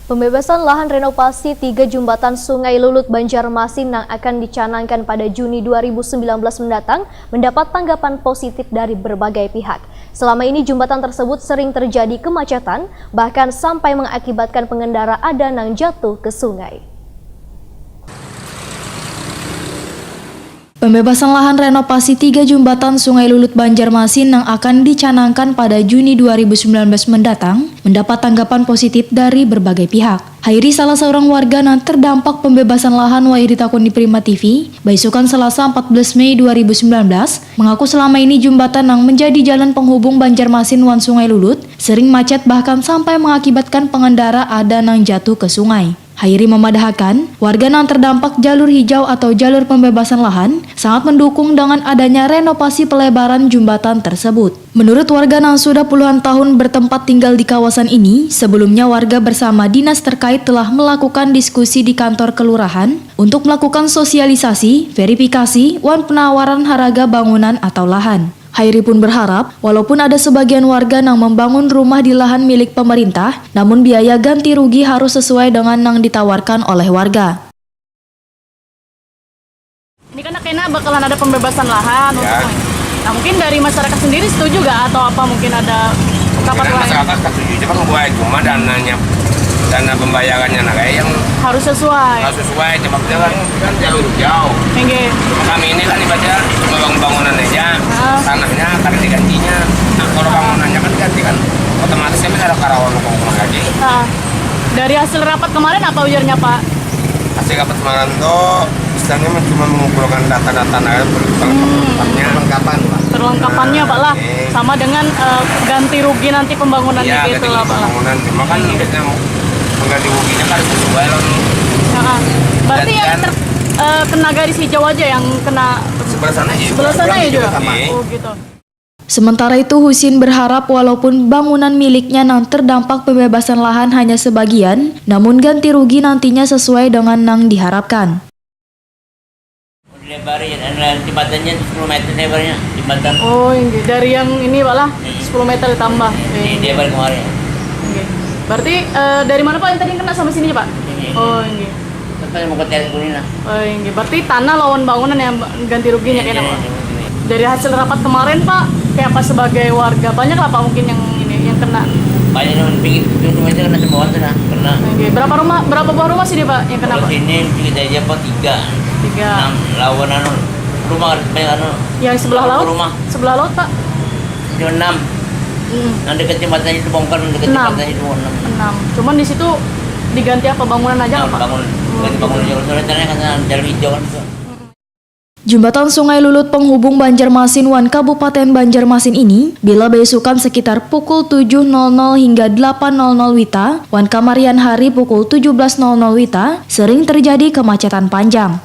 Pembebasan lahan renovasi 3 jembatan Sungai Lulut Banjarmasin yang akan dicanangkan pada Juni 2019 mendatang mendapat tanggapan positif dari berbagai pihak. Selama ini jembatan tersebut sering terjadi kemacetan, bahkan sampai mengakibatkan pengendara ada yang jatuh ke sungai. Pembebasan lahan renovasi 3 jembatan Sungai Lulut Banjarmasin yang akan dicanangkan pada Juni 2019 mendatang mendapat tanggapan positif dari berbagai pihak. Hairi, salah seorang warga yang terdampak pembebasan lahan Wairi Takun di Prima TV, Baisukan Selasa 14 Mei 2019, mengaku selama ini jembatan yang menjadi jalan penghubung Banjarmasin wan Sungai Lulut sering macet bahkan sampai mengakibatkan pengendara ada yang jatuh ke sungai. Hairi memadahkan, warga yang terdampak jalur hijau atau jalur pembebasan lahan sangat mendukung dengan adanya renovasi pelebaran jembatan tersebut. Menurut warga yang sudah puluhan tahun bertempat tinggal di kawasan ini, sebelumnya warga bersama dinas terkait telah melakukan diskusi di kantor kelurahan untuk melakukan sosialisasi, verifikasi, wan penawaran harga bangunan atau lahan. Hairi pun berharap, walaupun ada sebagian warga yang membangun rumah di lahan milik pemerintah, namun biaya ganti rugi harus sesuai dengan yang ditawarkan oleh warga. Ini kan kayaknya bakalan ada pembebasan lahan. Ya. Nah, mungkin dari masyarakat sendiri setuju gak? Atau apa mungkin ada pendapat lain? Masyarakat setuju, cuma ngebuat cuma dana pembayarannya kayak yang Harus sesuai. cuma kan jalur jauh. Oke. Kami ini kan ibaratnya membangun bangunan aja, tanahnya karena digantinya. Nah kalau bangunannya kan diganti kan otomatis kami ada karawan ngomong lagi. Nah, dari hasil rapat kemarin apa ujarnya Pak? Hasil rapat kemarin tuh istilahnya cuma mengumpulkan data-data Perlengkapannya Pak lah, sama dengan ganti rugi nanti pembangunannya ya, gitu lah Pak. Pembangunan cuma kan kita mengganti ruginya kan sesuai loh. Nah, berarti yang kena garis hijau aja yang kena Sebelah sana ya juga? sama. Oh gitu. Sementara itu, Husin berharap walaupun bangunan miliknya yang terdampak pembebasan lahan hanya sebagian, namun ganti rugi nantinya sesuai dengan yang diharapkan. Lebarnya, jembatannya 10 meter lebarnya, jembatan. Oh, ini dari yang ini Pak lah, 10 meter ditambah. Ini lebar kemarin. Oke. Berarti dari mana Pak yang tadi kena sampai sini Pak? Ini. Oh, ini. Sampai mau ke Tel Kulina. Oh, ini. Berarti tanah lawan bangunan yang ganti ruginya kayaknya Pak. Dari hasil rapat kemarin Pak, kayak apa sebagai warga? Banyak lah Pak mungkin yang ini yang kena. Banyak yang pinggir rumah itu kena semua tuh kena. Oke. Berapa buah rumah sini Pak yang kena Kalau Pak? sini kita aja Pak 3. 6 lawan rumah banyak Yang sebelah laut? Rumah. Sebelah laut Pak? Cuma 6. Yang dekat jembatan itu bongkar, dekat 6. jembatan itu 6. Cuman di situ diganti apa bangunan aja Pak? Bangun soalnya kan jalan hijau kan. Jembatan Sungai Lulut penghubung Banjarmasin wan Kabupaten Banjarmasin ini bila besukan sekitar pukul 7.00 hingga 8.00 WITA, wan kamarian hari pukul 17.00 WITA, sering terjadi kemacetan panjang.